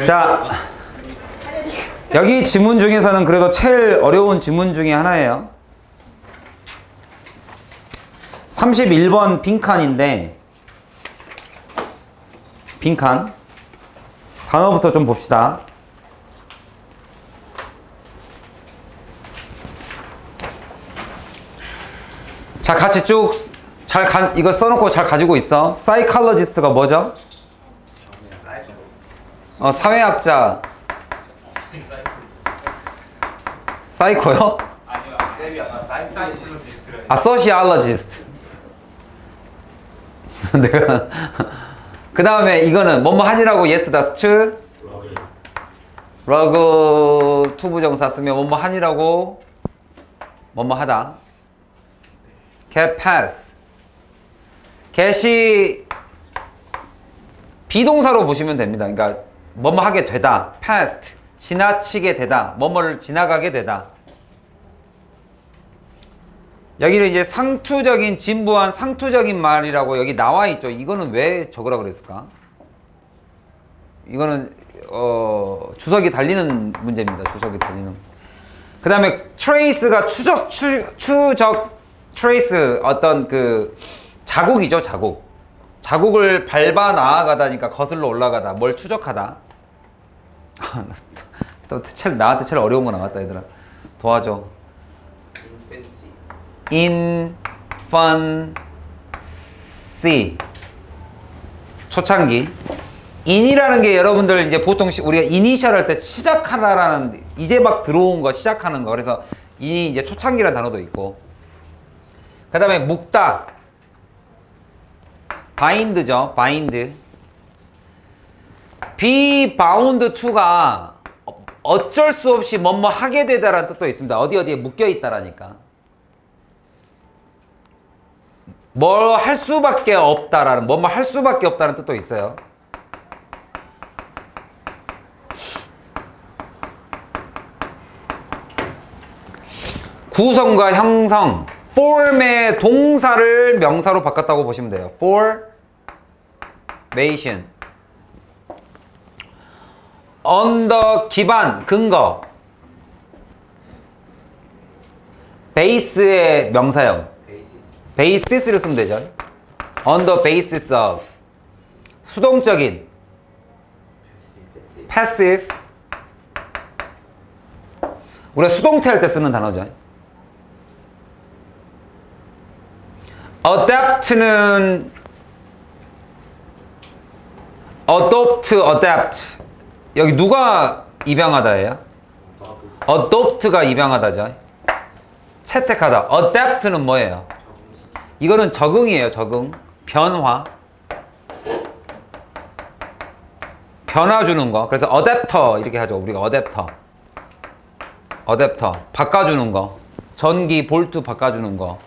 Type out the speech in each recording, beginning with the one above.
자, 여기 지문 중에서는 그래도 제일 어려운 지문 중에 하나예요. 31번 빈칸인데, 빈칸. 단어부터 좀 봅시다. 자, 같이 쭉 이거 써놓고 잘 가지고 있어. 사이칼러지스트가 뭐죠? 사회학자. 사이코요? 소시알러지스트. 내가 그 다음에 이거는 뭐뭐 하니라고 yes, that's true. 러그 투부정사 쓰면 뭐뭐 하니라고 뭐뭐 하다. get pass. get이 비동사로 보시면 됩니다. 그러니까 뭐뭐 하게 되다. past. 지나치게 되다. 뭐뭐를 지나가게 되다. 여기는 이제 상투적인, 진부한 상투적인 말이라고 여기 나와 있죠. 이거는 왜 적으라 그랬을까? 이거는 주석이 달리는 문제입니다. 주석이 달리는. 그 다음에 trace가 추적 trace 어떤 그 자국이죠. 자국을 밟아 나아가다니까 거슬러 올라가다. 뭘 추적하다. 또 나한테 제일 어려운 거 나왔다 얘들아. 도와줘. infancy. 초창기. in이라는 게 여러분들 이제 보통 우리가 이니셜 할 때 시작하다라는 이제 막 들어온 거 시작하는 거. 그래서 in이 이제 초창기라는 단어도 있고. 그 다음에 묶다. bind죠. bind. be bound to가 어쩔 수 없이 뭐뭐 하게 되다라는 뜻도 있습니다. 어디에 묶여 있다라니까. 뭘 할 수밖에 없다라는, 뭐뭐 할 수밖에 없다는 뜻도 있어요. 구성과 형성, form의 동사를 명사로 바꿨다고 보시면 돼요. formation. on 기반, 근거. base의 명사형. basis를 쓰면 되죠. on the basis of. 수동적인. passive. 우리가 수동태 할 때 쓰는 단어죠. adapt는 adopt, adapt. 여기 누가 입양하다예요? adopt가 입양하다죠. 채택하다. adapt는 뭐예요? 이거는 적응이에요. 적응. 변화. 변화 주는 거. 그래서 adapter 이렇게 하죠. 우리가 adapter. 바꿔주는 거. 전기, 볼트 바꿔주는 거.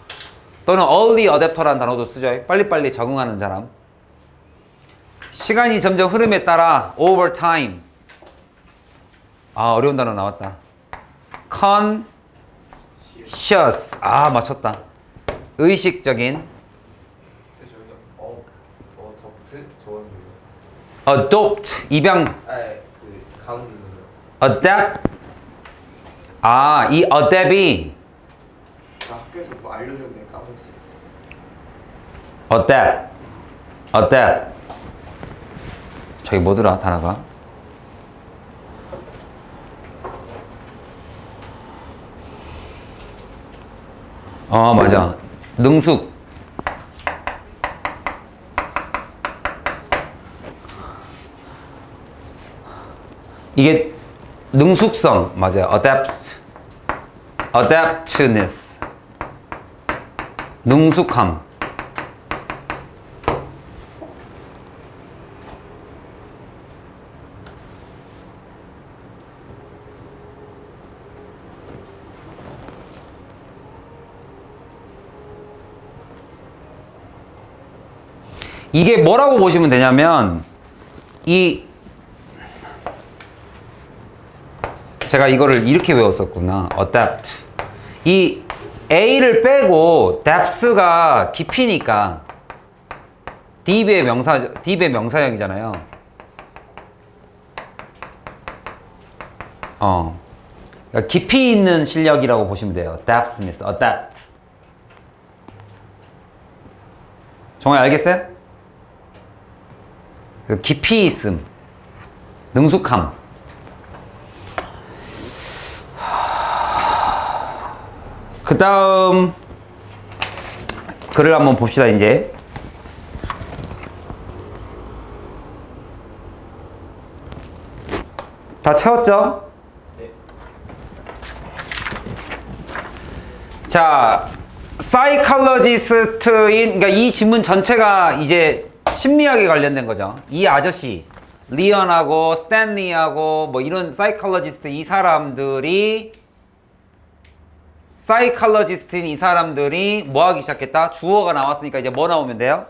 또는 early adapter라는 단어도 쓰죠. 빨리빨리 적응하는 사람. 시간이 점점 흐름에 따라 over time. 어려운 단어 나왔다. conscious. 맞췄다. 의식적인. adopt. 입양. adapt. 이 adapt이 학교에서 뭐 알려줬는데 까먹었어. adapt. 저기 뭐더라 단어가? 맞아. 능숙. 이게 능숙성 맞아요. adaptness. 능숙함. 이게 뭐라고 보시면 되냐면 제가 이거를 이렇게 외웠었구나. adapt. 이 A를 빼고 depth가 깊이니까 deep의 명사형이잖아요. 그러니까 깊이 있는 실력이라고 보시면 돼요. depthness, adept. 정말 알겠어요? 그 깊이 있음, 능숙함. 그 다음 글을 한번 봅시다. 이제 다 채웠죠? 네. 자, 사이칼러지스트인, 그러니까 이 지문 전체가 이제 심리학에 관련된 거죠. 이 아저씨, 리언하고 스탠리하고 뭐 이런 사이칼러지스트 이 사람들이 사이칼러지스트인 이 사람들이 뭐 하기 시작했다? 주어가 나왔으니까 이제 뭐 나오면 돼요?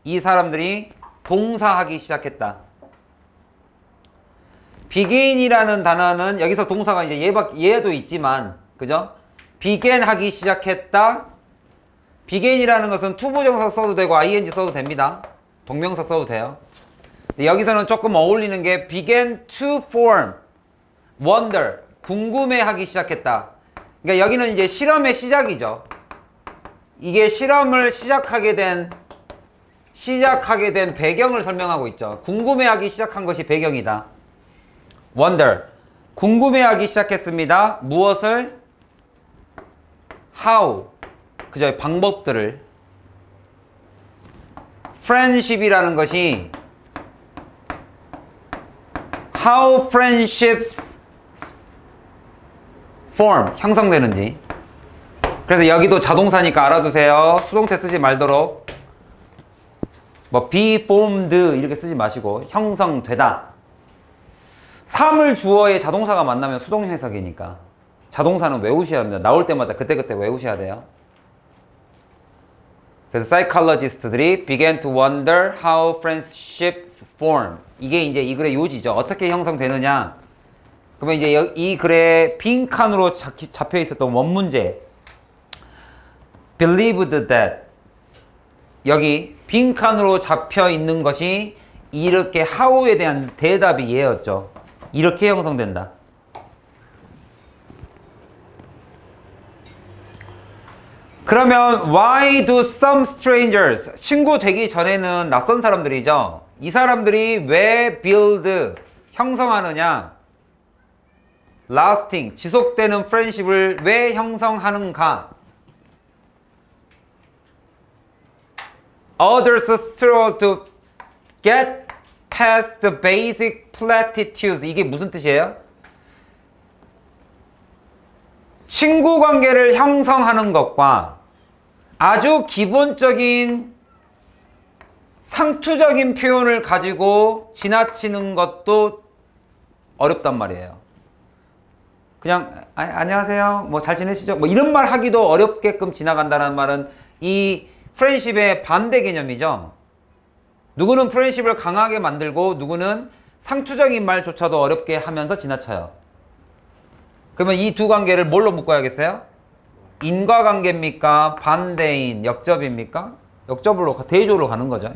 이 사람들이 동사하기 시작했다. begin이라는 단어는 여기서 동사가 이제 얘도 있지만, 그죠? began 하기 시작했다. begin이라는 것은 투부정사 써도 되고 ing 써도 됩니다. 동명사 써도 돼요. 근데 여기서는 조금 어울리는 게 began to form, wonder, 궁금해하기 시작했다. 그러니까 여기는 이제 실험의 시작이죠. 이게 실험을 시작하게 된 배경을 설명하고 있죠. 궁금해하기 시작한 것이 배경이다. wonder, 궁금해하기 시작했습니다. 무엇을? how, 그죠? 방법들을. friendship이라는 것이 how friendships form, 형성되는지. 그래서 여기도 자동사니까 알아두세요. 수동태 쓰지 말도록. 뭐 be formed 이렇게 쓰지 마시고 형성되다. 사물 주어에 자동사가 만나면 수동해석이니까 자동사는 외우셔야 합니다. 나올 때마다 그때그때 외우셔야 돼요. 그래서 사이칼러지스트들이 began to wonder how friendships form. 이게 이제 이 글의 요지죠. 어떻게 형성되느냐. 그러면 이제 이 글에 빈 칸으로 잡혀 있었던 원문제 believed that, 여기 빈 칸으로 잡혀 있는 것이 이렇게 how에 대한 대답이 얘였죠. 이렇게 형성된다. 그러면 why do some strangers, 친구 되기 전에는 낯선 사람들이죠. 이 사람들이 왜 build, 형성하느냐, lasting, 지속되는 friendship을 왜 형성하는가? Others struggle to get past the basic platitudes. 이게 무슨 뜻이에요? 친구 관계를 형성하는 것과 아주 기본적인 상투적인 표현을 가지고 지나치는 것도 어렵단 말이에요. 그냥 안녕하세요, 뭐 잘 지내시죠, 뭐 이런 말 하기도 어렵게끔 지나간다는 말은 이 프렌십의 반대 개념이죠. 누구는 프렌십을 강하게 만들고 누구는 상투적인 말조차도 어렵게 하면서 지나쳐요. 그러면 이 두 관계를 뭘로 묶어야겠어요? 인과관계입니까? 반대인, 역접입니까? 역접으로, 대조로 가는 거죠.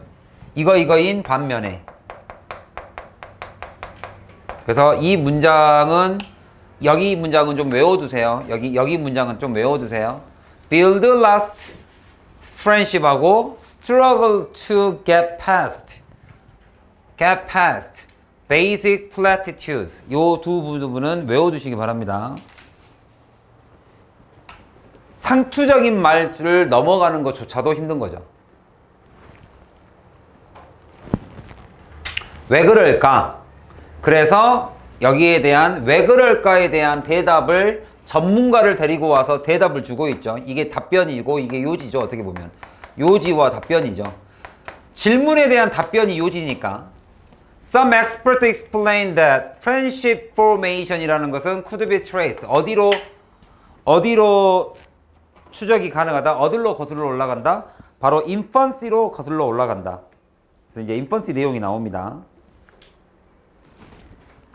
이거인 반면에. 그래서 이 문장은, 여기 문장은 좀 외워두세요. 여기 문장은 좀 외워두세요. Build last friendship하고 struggle to get past basic platitudes. 요 두 부분은 외워두시기 바랍니다. 상투적인 말을 넘어가는 것조차도 힘든 거죠. 왜 그럴까? 그래서 여기에 대한 왜 그럴까에 대한 대답을 전문가를 데리고 와서 대답을 주고 있죠. 이게 답변이고 이게 요지죠. 어떻게 보면 요지와 답변이죠. 질문에 대한 답변이 요지니까. Some experts explain that friendship formation이라는 것은 could be traced. 어디로 추적이 가능하다? 어디로 거슬러 올라간다? 바로 infancy로 거슬러 올라간다. 그래서 이제 infancy 내용이 나옵니다.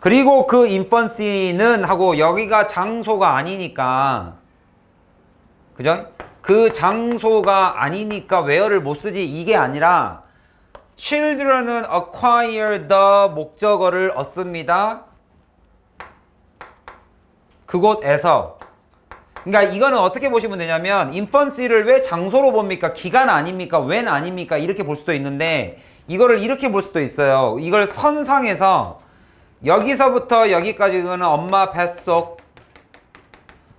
그리고 그 infancy는 하고 여기가 장소가 아니니까, 그죠? 그 장소가 아니니까 where를 못 쓰지 이게 아니라 children은 acquire the 목적어를 얻습니다. 그곳에서. 그러니까 이거는 어떻게 보시면 되냐면 infancy를 왜 장소로 봅니까? 기간 아닙니까? when 아닙니까? 이렇게 볼 수도 있는데 이거를 이렇게 볼 수도 있어요. 이걸 선상에서 여기서부터 여기까지는 엄마 뱃속,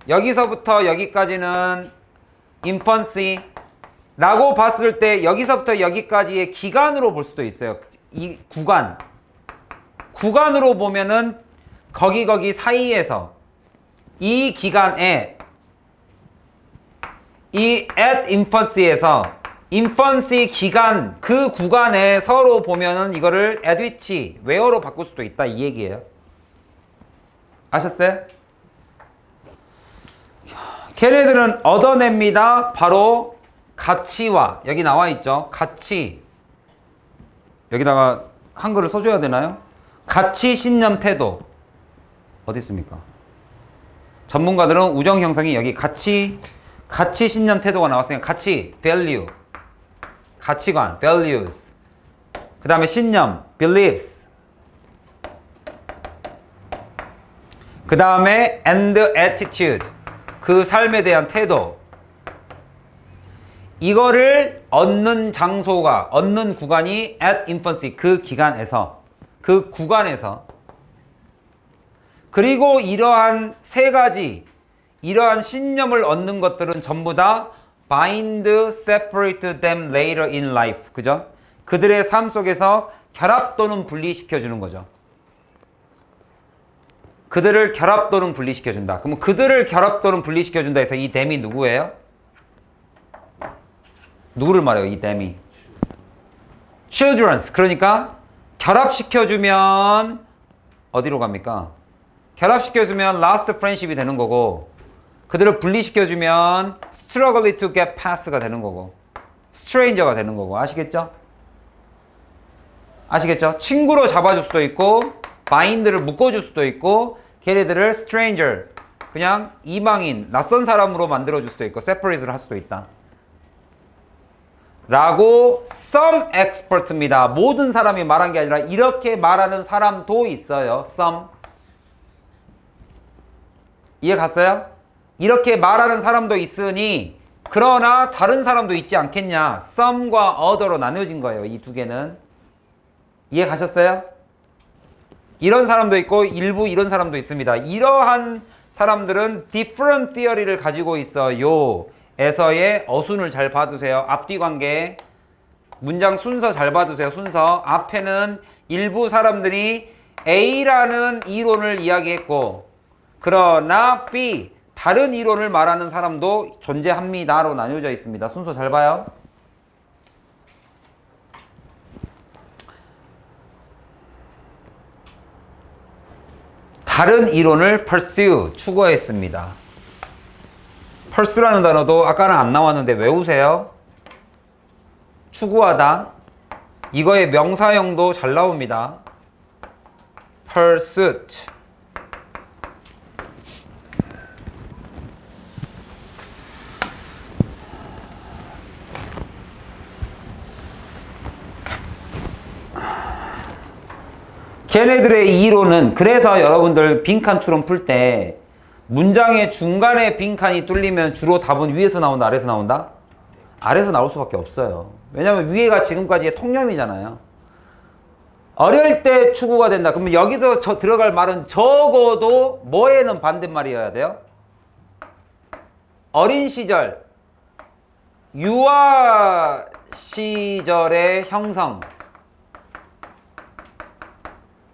여기서부터 여기까지는 infancy 라고 봤을 때 여기서부터 여기까지의 기간으로 볼 수도 있어요. 이 구간으로 보면은 거기 사이에서 이 기간에 이 at infancy에서 infancy 기간 그 구간에 서로 보면은 이거를 at which where로 바꿀 수도 있다 이 얘기예요. 아셨어요? 걔네들은 얻어냅니다. 바로 가치와 여기 나와 있죠. 가치 여기다가 한글을 써줘야 되나요? 가치, 신념, 태도 어디 있습니까? 전문가들은 우정 형성이 여기 가치, 신념, 태도가 나왔으니까 가치, value, 가치관, values. 그 다음에 신념, beliefs. 그 다음에 and attitude, 그 삶에 대한 태도. 이거를 얻는 장소가, 얻는 구간이 at infancy, 그 기간에서, 그 구간에서. 그리고 이러한 세 가지, 이러한 신념을 얻는 것들은 전부 다 bind, separate them later in life. 그죠? 그들의 삶 속에서 결합 또는 분리시켜주는 거죠. 그들을 결합 또는 분리시켜준다. 그럼 그들을 결합 또는 분리시켜준다 해서 이 them이 누구예요? 누구를 말해요? 이 them이? children's. 그러니까 결합시켜주면 어디로 갑니까? 결합시켜주면 last friendship이 되는 거고 그들을 분리시켜주면 struggle to get past가 되는 거고 stranger가 되는 거고 아시겠죠? 아시겠죠? 친구로 잡아줄 수도 있고 bind를 묶어줄 수도 있고 걔네들을 stranger 그냥 이방인, 낯선 사람으로 만들어줄 수도 있고 separate를 할 수도 있다 라고 some expert입니다. 모든 사람이 말한 게 아니라 이렇게 말하는 사람도 있어요. some 이해 갔어요? 이렇게 말하는 사람도 있으니 그러나 다른 사람도 있지 않겠냐. some과 other로 나뉘어진 거예요. 이 두 개는. 이해 가셨어요? 이런 사람도 있고 일부 이런 사람도 있습니다. 이러한 사람들은 different theory를 가지고 있어요. 에서의 어순을 잘 봐두세요. 앞뒤 관계, 문장 순서 잘 봐두세요. 순서. 앞에는 일부 사람들이 A라는 이론을 이야기했고 그러나 B, 다른 이론을 말하는 사람도 존재합니다로 나뉘어져 있습니다. 순서 잘 봐요. 다른 이론을 pursue, 추구했습니다. pursue라는 단어도 아까는 안 나왔는데 외우세요. 추구하다. 이거의 명사형도 잘 나옵니다. pursuit. 걔네들의 이론은 그래서 여러분들 빈칸 추론 풀 때 문장의 중간에 빈칸이 뚫리면 주로 답은 위에서 나온다, 아래에서 나온다? 아래에서 나올 수밖에 없어요. 왜냐면 위에가 지금까지의 통념이잖아요. 어릴 때 추구가 된다. 그러면 여기서 들어갈 말은 적어도 뭐에는 반대말이어야 돼요? 어린 시절, 유아 시절의 형성.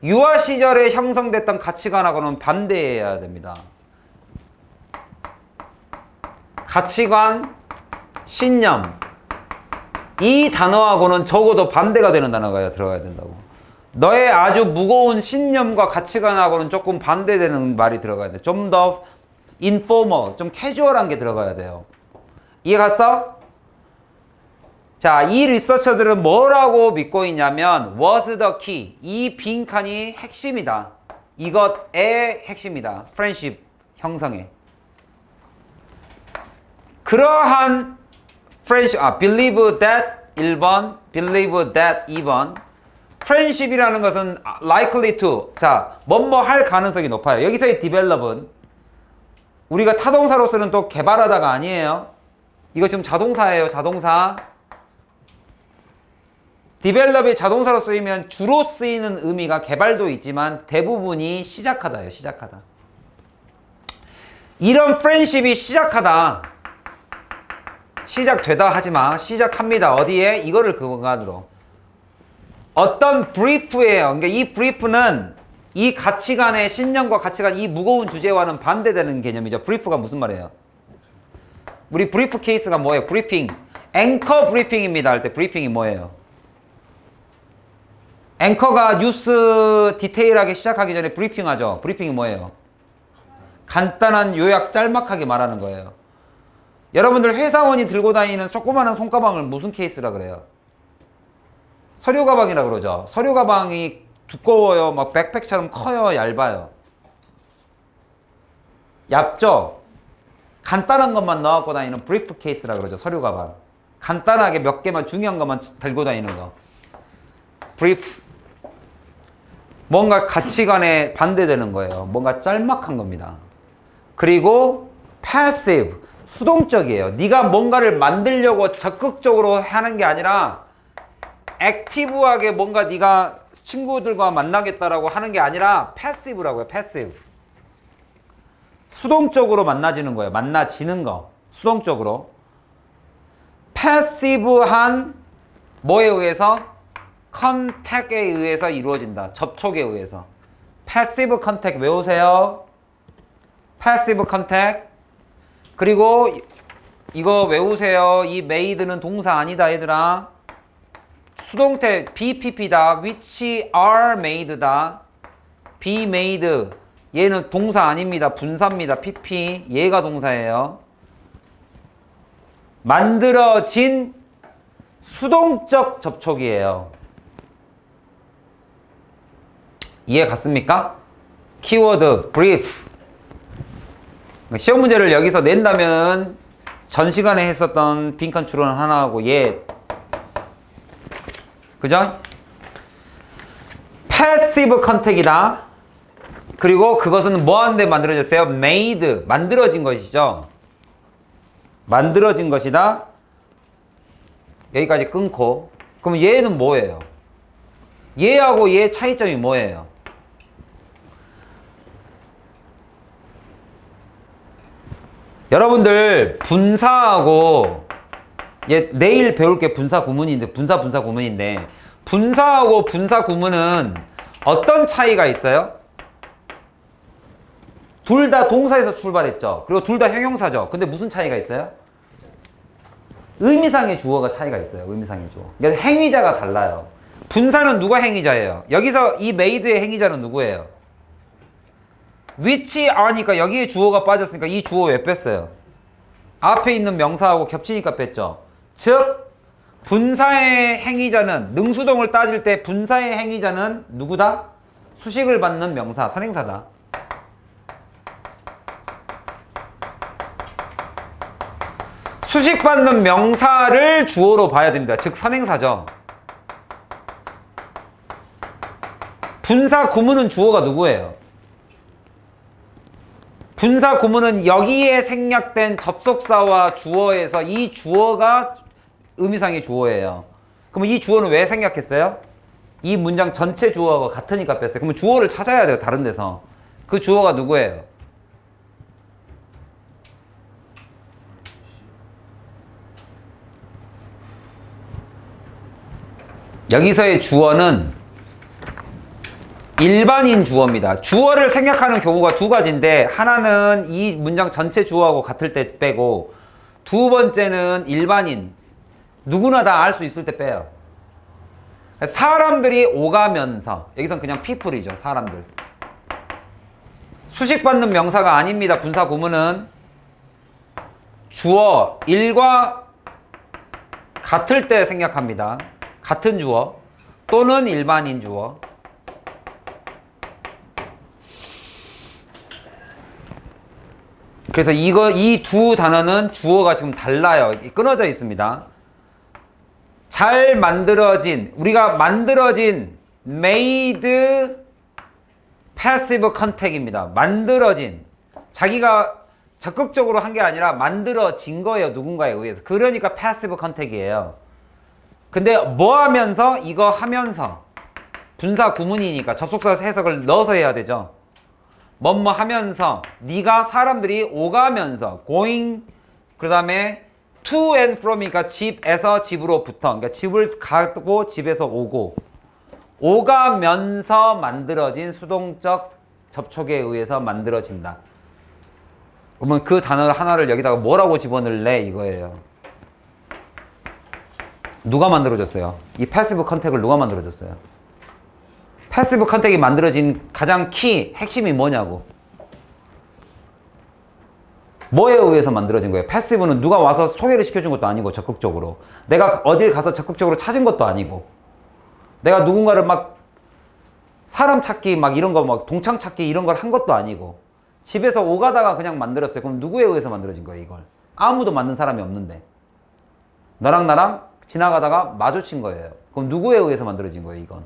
유아 시절에 형성됐던 가치관하고는 반대해야 됩니다. 가치관, 신념. 이 단어하고는 적어도 반대가 되는 단어가 들어가야 된다고. 너의 아주 무거운 신념과 가치관하고는 조금 반대되는 말이 들어가야 돼. 좀 더 informal, 좀 캐주얼한 게 들어가야 돼요. 이해 갔어? 자, 이 리서처들은 뭐라고 믿고 있냐면 was the key. 이 빈칸이 핵심이다. 이것의 핵심이다. friendship 형성에. 그러한 friendship, believe that 1번, believe that 2번. friendship이라는 것은 likely to, 자, 뭐뭐 할 가능성이 높아요. 여기서의 develop은 우리가 타동사로 쓰는 또 개발하다가 아니에요. 이거 지금 자동사예요. 자동사. develop이 자동사로 쓰이면 주로 쓰이는 의미가 개발도 있지만 대부분이 시작하다예요. 시작하다. 이런 프렌십이 시작하다. 시작되다 하지마. 시작합니다. 어디에? 이거를 근간으로. 어떤 브리프예요. 그러니까 이 브리프는 이 가치관의 신념과 가치관, 이 무거운 주제와는 반대되는 개념이죠. 브리프가 무슨 말이에요? 우리 브리프 케이스가 뭐예요? 브리핑. 앵커 브리핑입니다. 할 때 브리핑이 뭐예요? 앵커가 뉴스 디테일하게 시작하기 전에 브리핑 하죠. 브리핑이 뭐예요? 간단한 요약 짤막하게 말하는 거예요. 여러분들 회사원이 들고 다니는 조그마한 손가방을 무슨 케이스라 그래요? 서류 가방이라 그러죠. 서류 가방이 두꺼워요? 막 백팩처럼 커요? 얇아요? 얇죠? 간단한 것만 넣어갖고 다니는 브리프 케이스라 그러죠. 서류 가방. 간단하게 몇 개만 중요한 것만 들고 다니는 거. 브리프. 뭔가 가치관에 반대되는 거예요. 뭔가 짤막한 겁니다. 그리고 passive. 수동적이에요. 네가 뭔가를 만들려고 적극적으로 하는 게 아니라 액티브하게 뭔가 네가 친구들과 만나겠다라고 하는 게 아니라 패시브라고요. 패시브. 수동적으로 만나지는 거예요. 만나지는 거. 수동적으로. 패시브한 뭐에 의해서? 컨택에 의해서 이루어진다. 접촉에 의해서. 패시브 컨택 외우세요. 패시브 컨택. 그리고 이거 외우세요. 이 made는 동사 아니다 얘들아. 수동태 BPP다. which are made다. be made. 얘는 동사 아닙니다. 분사입니다. PP. 얘가 동사예요. 만들어진 수동적 접촉이에요. 이해 갔습니까? 키워드 brief. 시험 문제를 여기서 낸다면 전 시간에 했었던 빈칸 추론 하나하고 얘 그죠? 패시브 컨택이다. 그리고 그것은 뭐하는데 만들어졌어요? made. 만들어진 것이죠. 만들어진 것이다. 여기까지 끊고. 그럼 얘는 뭐예요? 얘하고 얘 차이점이 뭐예요? 여러분들 분사하고 내일 배울 게 분사 구문인데 분사 구문인데 분사하고 분사 구문은 어떤 차이가 있어요? 둘 다 동사에서 출발했죠. 그리고 둘 다 형용사죠. 근데 무슨 차이가 있어요? 의미상의 주어가 차이가 있어요. 의미상의 주어. 그러니까 행위자가 달라요. 분사는 누가 행위자예요? 여기서 이 made의 행위자는 누구예요? which are니까 여기에 주어가 빠졌으니까 이 주어 왜 뺐어요? 앞에 있는 명사하고 겹치니까 뺐죠. 즉 분사의 행위자는 능수동을 따질 때 분사의 행위자는 누구다? 수식을 받는 명사, 선행사다. 수식받는 명사를 주어로 봐야 됩니다. 즉 선행사죠. 분사 구문은 주어가 누구예요? 분사 구문은 여기에 생략된 접속사와 주어에서 이 주어가 의미상의 주어예요. 그럼 이 주어는 왜 생략했어요? 이 문장 전체 주어가 같으니까 뺐어요. 그러면 주어를 찾아야 돼요. 다른 데서. 그 주어가 누구예요? 여기서의 주어는 일반인 주어입니다. 주어를 생략하는 경우가 두 가지인데 하나는 이 문장 전체 주어하고 같을 때 빼고 두 번째는 일반인 누구나 다 알 수 있을 때 빼요. 사람들이 오가면서 여기선 그냥 people이죠. 사람들. 수식받는 명사가 아닙니다. 분사 구문은 주어 일과 같을 때 생략합니다. 같은 주어 또는 일반인 주어. 그래서 이 두 단어는 주어가 지금 달라요. 끊어져 있습니다. 잘 만들어진, 우리가 만들어진 made passive contact입니다. 만들어진. 자기가 적극적으로 한 게 아니라 만들어진 거예요. 누군가에 의해서. 그러니까 패시브 컨택이에요. 근데 뭐 하면서? 이거 하면서. 분사 구문이니까 접속사 해석을 넣어서 해야 되죠. 뭐뭐 하면서 네가 사람들이 오가면서 going 그 다음에 to and from이니까 집에서 집으로부터 그러니까 집을 가고 집에서 오고 오가면서 만들어진 수동적 접촉에 의해서 만들어진다. 그러면 그 단어 하나를 여기다가 뭐라고 집어넣을래 이거예요. 누가 만들어줬어요? 이 패시브 컨택을 누가 만들어줬어요? 패시브 컨택이 만들어진 가장 키, 핵심이 뭐냐고. 뭐에 의해서 만들어진 거예요? 패시브는 누가 와서 소개를 시켜준 것도 아니고 적극적으로. 내가 어딜 가서 적극적으로 찾은 것도 아니고. 내가 누군가를 막 사람 찾기 막 이런 거 막 동창 찾기 이런 걸 한 것도 아니고. 집에서 오가다가 그냥 만들었어요. 그럼 누구에 의해서 만들어진 거예요, 이걸? 아무도 만든 사람이 없는데. 너랑 나랑 지나가다가 마주친 거예요. 그럼 누구에 의해서 만들어진 거예요, 이건?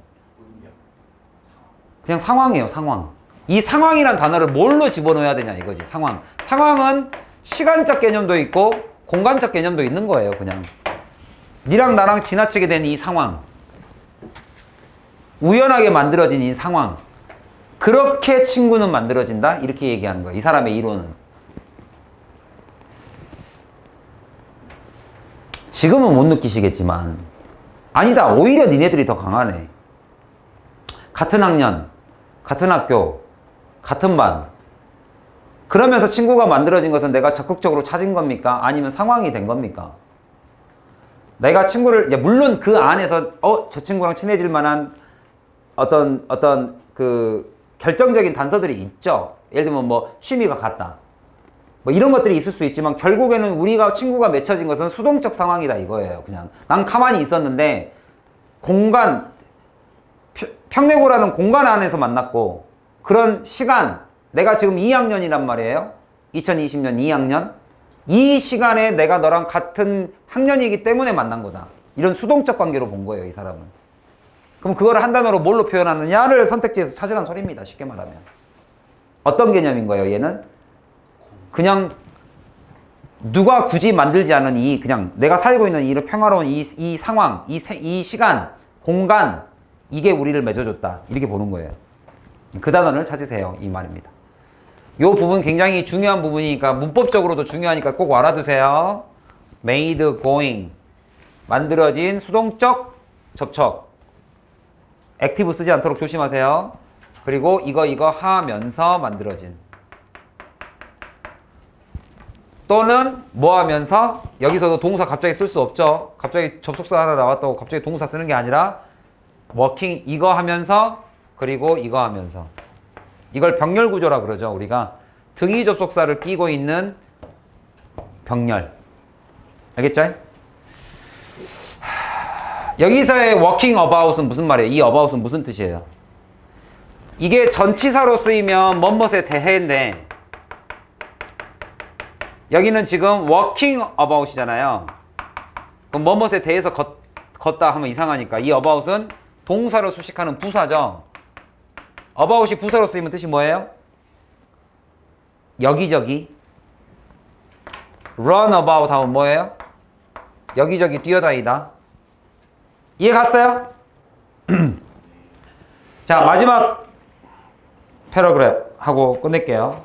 그냥 상황이에요, 상황. 이 상황이란 단어를 뭘로 집어넣어야 되냐 이거지, 상황. 상황은 시간적 개념도 있고 공간적 개념도 있는 거예요, 그냥. 니랑 나랑 지나치게 된 이 상황. 우연하게 만들어진 이 상황. 그렇게 친구는 만들어진다? 이렇게 얘기하는 거예요, 이 사람의 이론은. 지금은 못 느끼시겠지만 아니다, 오히려 니네들이 더 강하네. 같은 학년, 같은 학교, 같은 반. 그러면서 친구가 만들어진 것은 내가 적극적으로 찾은 겁니까? 아니면 상황이 된 겁니까? 내가 친구를, 물론 그 안에서 저 친구랑 친해질 만한 어떤 그 결정적인 단서들이 있죠. 예를 들면 뭐 취미가 같다. 뭐 이런 것들이 있을 수 있지만 결국에는 우리가 친구가 맺혀진 것은 수동적 상황이다 이거예요. 그냥 난 가만히 있었는데 공간, 평내고라는 공간 안에서 만났고 그런 시간, 내가 지금 2학년이란 말이에요. 2020년 2학년. 이 시간에 내가 너랑 같은 학년이기 때문에 만난 거다. 이런 수동적 관계로 본 거예요, 이 사람은. 그럼 그걸 한 단어로 뭘로 표현하느냐를 선택지에서 찾으라는 소리입니다. 쉽게 말하면. 어떤 개념인 거예요, 얘는? 그냥 누가 굳이 만들지 않은 이 그냥 내가 살고 있는 이런 평화로운 이 상황, 이 시간, 공간, 이게 우리를 맺어줬다. 이렇게 보는 거예요. 그 단어를 찾으세요. 이 말입니다. 이 부분 굉장히 중요한 부분이니까 문법적으로도 중요하니까 꼭 알아두세요. made going. 만들어진 수동적 접촉. 액티브 쓰지 않도록 조심하세요. 그리고 이거 하면서 만들어진. 또는 뭐 하면서 여기서도 동사 갑자기 쓸 수 없죠. 갑자기 접속사 하나 나왔다고 갑자기 동사 쓰는 게 아니라 working 이거 하면서 그리고 이거 하면서. 이걸 병렬 구조라 그러죠. 우리가 등위 접속사를 끼고 있는 병렬. 알겠죠? 여기서의 working about은 무슨 말이에요? 이 about은 무슨 뜻이에요? 이게 전치사로 쓰이면 뭐뭇에 대해인데 여기는 지금 working about이잖아요. 그럼 뭐뭇에 대해서 걷다 하면 이상하니까 이 about은 동사로 수식하는 부사죠. about이 부사로 쓰이면 뜻이 뭐예요? 여기저기. run about 하면 뭐예요? 여기저기 뛰어다니다. 이해 갔어요? 자, 마지막 패러그래프 하고 끝낼게요.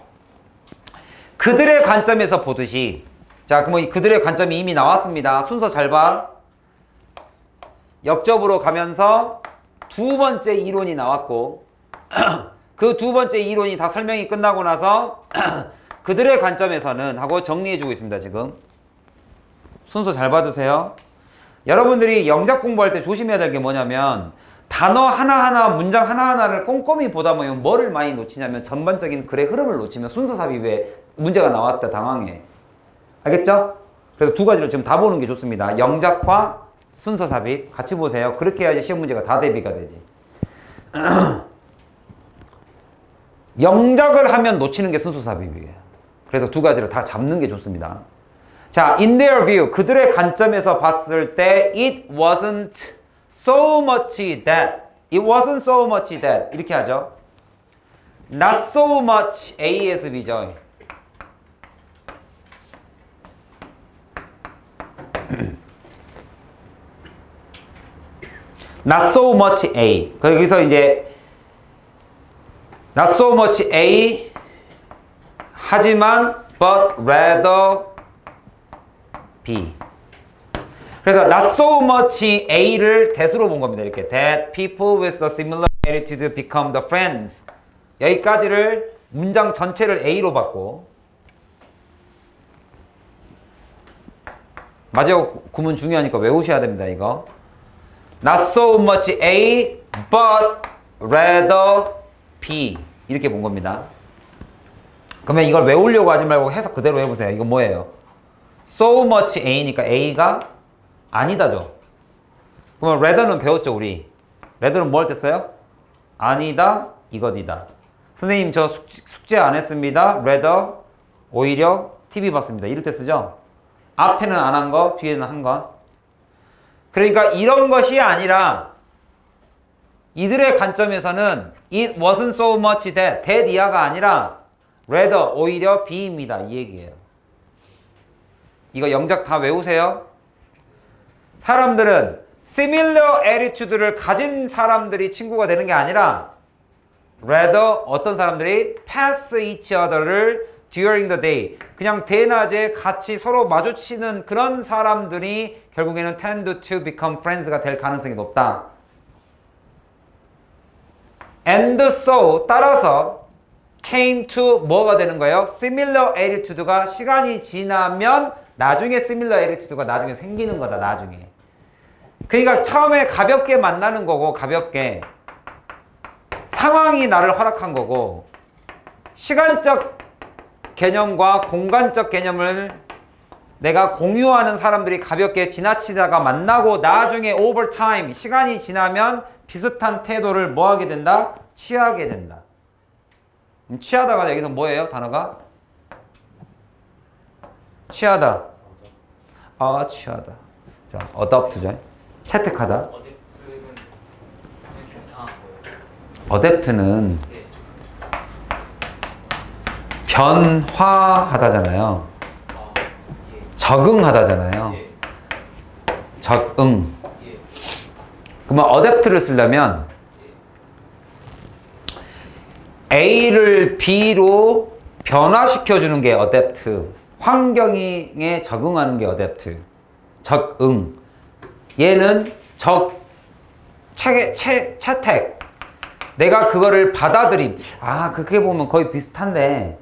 그들의 관점에서 보듯이. 자, 그럼 그들의 관점이 이미 나왔습니다. 순서 잘 봐. 역접으로 가면서 두 번째 이론이 나왔고 그 두 번째 이론이 다 설명이 끝나고 나서 그들의 관점에서는 하고 정리해주고 있습니다. 지금 순서 잘 봐두세요. 여러분들이 영작 공부할 때 조심해야 될 게 뭐냐면 단어 하나하나 문장 하나하나를 꼼꼼히 보다 보면 뭐를 많이 놓치냐면 전반적인 글의 흐름을 놓치면 순서 삽입에 문제가 나왔을 때 당황해. 알겠죠? 그래서 두 가지를 지금 다 보는 게 좋습니다. 영작과 순서 삽입 같이 보세요. 그렇게 해야지 시험 문제가 다 대비가 되지. 영작을 하면 놓치는 게 순서 삽입이에요. 그래서 두 가지를 다 잡는 게 좋습니다. 자, in their view, 그들의 관점에서 봤을 때 it wasn't so much that, it wasn't so much that 이렇게 하죠. not so much ASB죠. not so much A. 거기서 이제 not so much A 하지만 but rather B. 그래서 not so much A를 대수로 본 겁니다. 이렇게 that people with a similar attitude become the friends. 여기까지를 문장 전체를 A로 봤고 마지막 구문 중요하니까 외우셔야 됩니다. 이거 not so much A but rather B 이렇게 본 겁니다. 그러면 이걸 외우려고 하지 말고 해석 그대로 해보세요. 이거 뭐예요? so much A니까 A가 아니다죠. 그러면 rather는 배웠죠 우리. rather는 뭘 뜻어요? 아니다, 이것이다. 선생님 저 숙제 안 했습니다. rather 오히려 TV 봤습니다. 이럴 때 쓰죠. 앞에는 안 한 거, 뒤에는 한 거. 그러니까 이런 것이 아니라 이들의 관점에서는 it wasn't so much that 이하가 아니라 rather 오히려 B입니다. 이 얘기예요. 이거 영작 다 외우세요. 사람들은 similar attitude를 가진 사람들이 친구가 되는 게 아니라 rather 어떤 사람들이 pass each other를 during the day 그냥 대낮에 같이 서로 마주치는 그런 사람들이 결국에는 tend to become friends가 될 가능성이 높다. And so 따라서 came to 뭐가 되는 거예요? similar attitude가 시간이 지나면 나중에 similar attitude가 나중에 생기는 거다. 나중에. 그러니까 처음에 가볍게 만나는 거고 가볍게 상황이 나를 허락한 거고 시간적 개념과 공간적 개념을 내가 공유하는 사람들이 가볍게 지나치다가 만나고 나중에 over time 시간이 지나면 비슷한 태도를 뭐 하게 된다? 취하게 된다. 취하다가 여기서 뭐예요? 단어가? 취하다. 아, 취하다. 자, adopt죠. 채택하다. 어댑트는 좀 이상한 거예요. 어댑트는 예. 변화하다잖아요. 예. 적응하다잖아요. 예. 적응. 예. 그러면 어댑트를 쓰려면 A를 B로 변화시켜주는 게 어댑트. 환경에 적응하는 게 어댑트. 적응. 얘는 채택. 내가 그거를 받아들임. 아, 그렇게 보면 거의 비슷한데.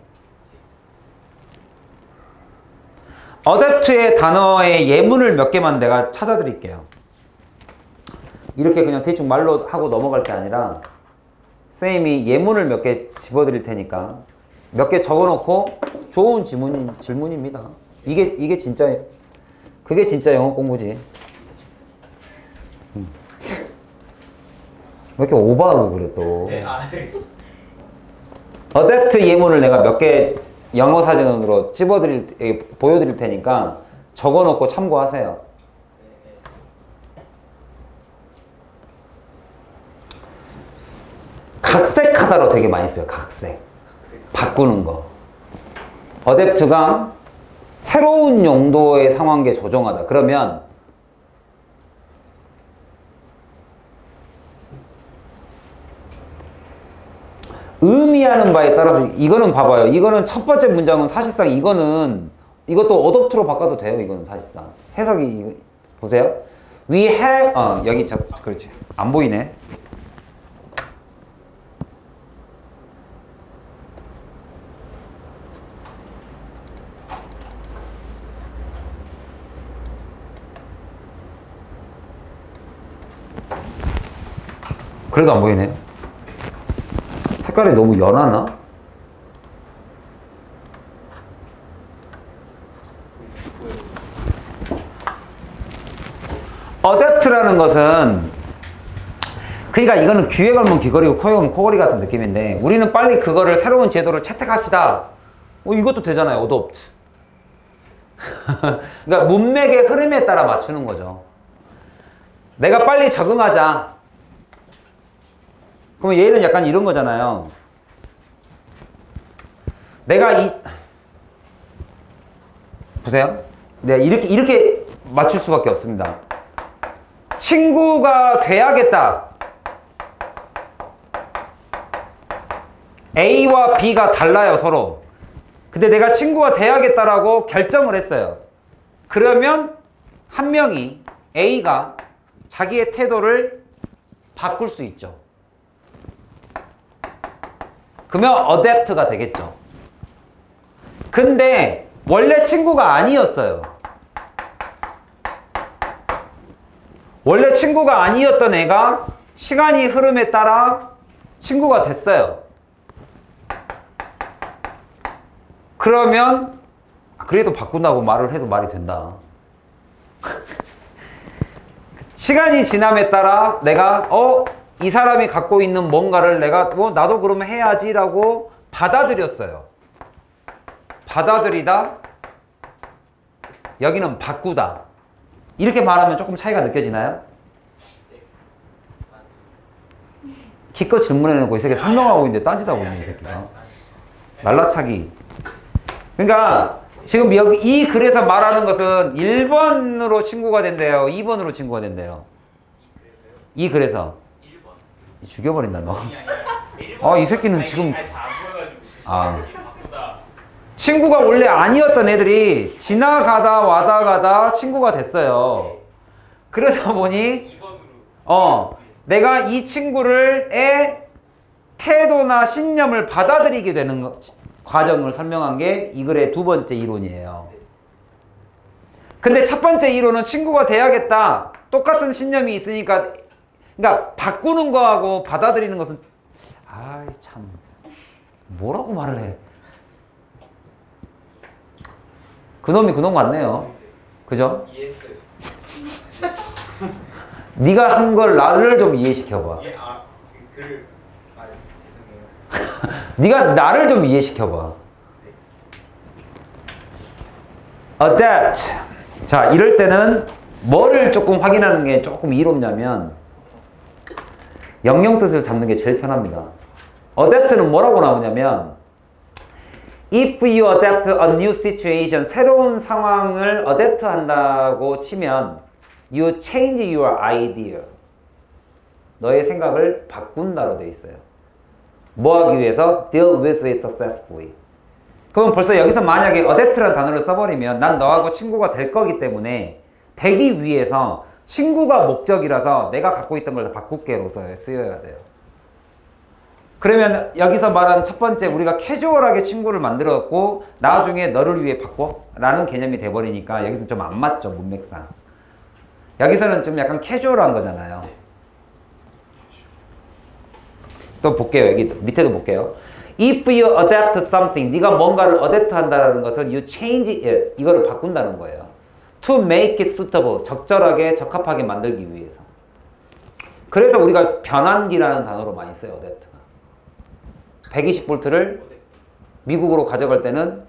어댑트의 단어의 예문을 몇 개만 내가 찾아드릴게요. 이렇게 그냥 대충 말로 하고 넘어갈 게 아니라 쌤이 예문을 몇 개 집어드릴 테니까 몇 개 적어놓고 좋은 질문입니다. 이게 진짜 그게 진짜 영어 공부지. 왜 이렇게 오버하고 그래 또. 네. 아, 네. 어댑트 예문을 내가 몇 개 영어 사전으로 보여드릴 테니까 적어놓고 참고하세요. 각색하다로 되게 많이 써요. 각색. 바꾸는 거. 어댑트가 새로운 용도의 상황에 조정하다. 그러면 의미하는 바에 따라서 이거는 봐봐요. 이거는 첫 번째 문장은 사실상 이것도 어댑트로 바꿔도 돼요. 이거는 사실상 해석이 보세요. We have 여기 그렇지. 안 보이네. 그래도 안 보이네. 색깔이 너무 연하나? 어댑트라는 것은 그러니까 이거는 귀에 걸면 귀걸이고 코에 걸면 코걸이 같은 느낌인데 우리는 빨리 그거를 새로운 제도를 채택합시다. 이것도 되잖아요. 어댑트. 그러니까 문맥의 흐름에 따라 맞추는 거죠. 내가 빨리 적응하자. 그러면 얘는 약간 이런 거잖아요. 내가 보세요. 내가 이렇게 맞출 수밖에 없습니다. 친구가 돼야겠다. A와 B가 달라요, 서로. 근데 내가 친구가 돼야겠다라고 결정을 했어요. 그러면 한 명이 A가 자기의 태도를 바꿀 수 있죠. 그러면 어댑트가 되겠죠. 근데 원래 친구가 아니었어요. 원래 친구가 아니었던 애가 시간이 흐름에 따라 친구가 됐어요. 그러면 그래도 바꾼다고 말을 해도 말이 된다. 시간이 지남에 따라 내가 이 사람이 갖고 있는 뭔가를 내가 나도 그러면 해야지라고 받아들였어요. 받아들이다. 여기는 바꾸다. 이렇게 말하면 조금 차이가 느껴지나요? 기껏 질문해놓고 이 새끼 설명하고 있는데 딴짓하고 있네, 이 새끼가. 날라차기. 그러니까 지금 여기 이 글에서 말하는 것은 1번으로 친구가 된대요, 2번으로 친구가 된대요. 이 글에서 1번. 죽여버린다 너. 이 새끼는 지금 친구가 원래 아니었던 애들이 지나가다 와다 가다 친구가 됐어요. 그러다 보니 내가 이 친구를 태도나 신념을 받아들이게 되는 과정을 설명한 게 이 글의 두 번째 이론이에요. 근데 첫 번째 이론은 친구가 돼야겠다. 똑같은 신념이 있으니까, 그러니까 바꾸는 거하고 받아들이는 것은 참 뭐라고 말을 해. 그놈이 그놈 같네요. 그죠? 이해했어요. 네가 한 걸 나를 좀 이해시켜봐. 글을 죄송해요. 네가 나를 좀 이해시켜봐. Adapt. 자, 이럴 때는 뭐를 조금 확인하는 게 조금 이롭냐면 영영 뜻을 잡는 게 제일 편합니다. Adapt는 뭐라고 나오냐면 If you adapt a new situation, 새로운 상황을 adapt 한다고 치면 you change your idea. 너의 생각을 바꾼다로 되어 있어요. 뭐 하기 위해서? Deal with it successfully. 그럼 벌써 여기서 만약에 adapt라는 단어를 써버리면 난 너하고 친구가 될 거기 때문에 되기 위해서 친구가 목적이라서 내가 갖고 있던 걸 다 바꿀게로서 쓰여야 돼요. 그러면 여기서 말한 첫 번째 우리가 캐주얼하게 친구를 만들었고 나중에 너를 위해 바꿔? 라는 개념이 돼버리니까 여기서는 좀 안 맞죠, 문맥상. 여기서는 좀 약간 캐주얼한 거잖아요. 또 볼게요. 여기 밑에도 볼게요. If you adapt something, 네가 뭔가를 adapt 한다는 것은 you change it, 이거를 바꾼다는 거예요. To make it suitable, 적절하게 적합하게 만들기 위해서. 그래서 우리가 변환기라는 단어로 많이 써요, adapt가. 120V를 미국으로 가져갈 때는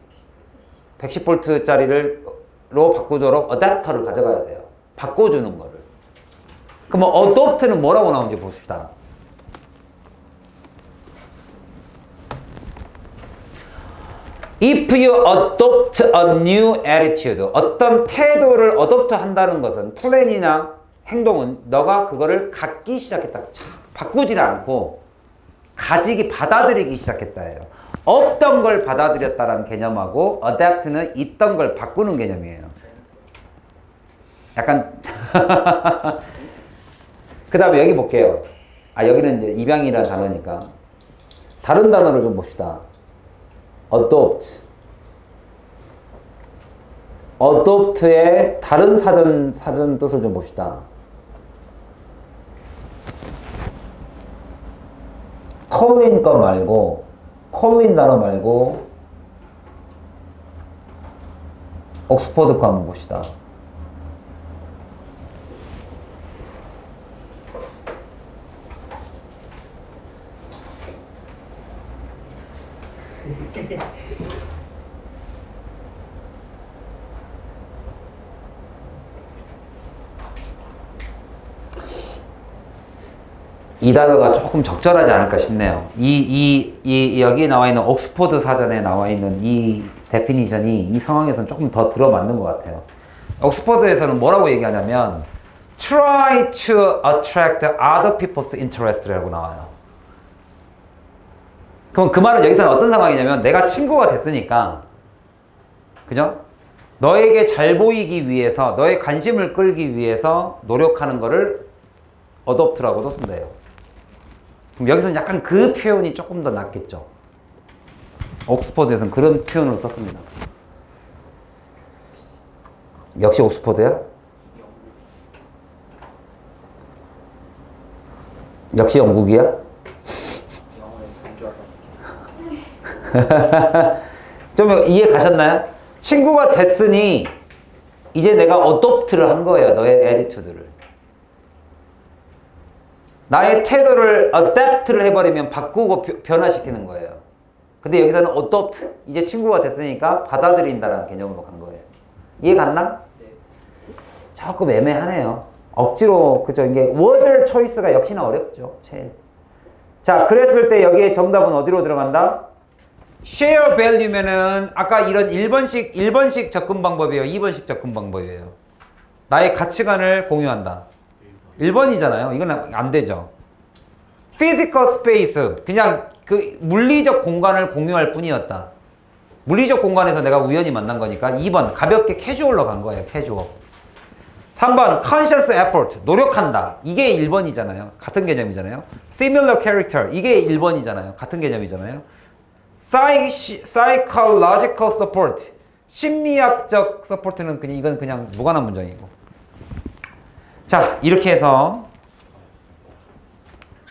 110V짜리로 바꾸도록 어댑터를 가져가야 돼요. 바꿔주는 거를. 그럼 adopt는 뭐라고 나오는지 봅시다. If you adopt a new attitude, 어떤 태도를 adopt 한다는 것은 플랜이나 행동은 너가 그거를 갖기 시작했다. 바꾸질 않고 가지기, 받아들이기 시작했다예요. 없던 걸 받아들였다라는 개념하고 adapt는 있던 걸 바꾸는 개념이에요. 약간 그 다음에 여기 볼게요. 여기는 이제 입양이라는 단어니까 다른 단어를 좀 봅시다. adopt. adopt의 다른 사전 뜻을 좀 봅시다. 콜린 거 말고, 콜린 단어 말고 옥스퍼드 거 한번 봅시다. 이 단어가 조금 적절하지 않을까 싶네요. 여기 나와 있는 옥스퍼드 사전에 나와 있는 이 데피니션이 이 상황에서는 조금 더 들어맞는 것 같아요. 옥스퍼드에서는 뭐라고 얘기하냐면 try to attract other people's interest라고 나와요. 그럼 그 말은 여기서는 어떤 상황이냐면 내가 친구가 됐으니까 그죠? 너에게 잘 보이기 위해서 너의 관심을 끌기 위해서 노력하는 거를 adopt라고도 쓴대요. 그럼 여기서는 약간 그 표현이 조금 더 낫겠죠. 옥스퍼드에서는 그런 표현을 썼습니다. 역시 옥스퍼드야? 역시 영국이야? 영어에 건조하다. 좀 이해 가셨나요? 친구가 됐으니 이제 내가 어도프트를 한 거예요. 너의 애티튜드를. 나의 태도를 어댑트를 해버리면 바꾸고 변화시키는 거예요. 근데 여기서는 어도프트, 이제 친구가 됐으니까 받아들인다라는 개념으로 간 거예요. 이해 갔나? 네. 조금 애매하네요. 억지로 그죠? 이게 word choice가 역시나 어렵죠. 제일. 자, 그랬을 때 여기에 정답은 어디로 들어간다? share value면은 아까 이런 1번식 접근 방법이에요. 2번식 접근 방법이에요. 나의 가치관을 공유한다. 1번이잖아요. 이건 안 되죠. physical space. 그냥 그 물리적 공간을 공유할 뿐이었다. 물리적 공간에서 내가 우연히 만난 거니까 2번 가볍게 캐주얼로 간 거예요. 캐주얼. 3번 conscious effort. 노력한다. 이게 1번이잖아요. 같은 개념이잖아요. similar character. 이게 1번이잖아요. 같은 개념이잖아요. psychological support. 심리학적 서포트는 그냥 이건 그냥 무관한 문장이고. 자, 이렇게 해서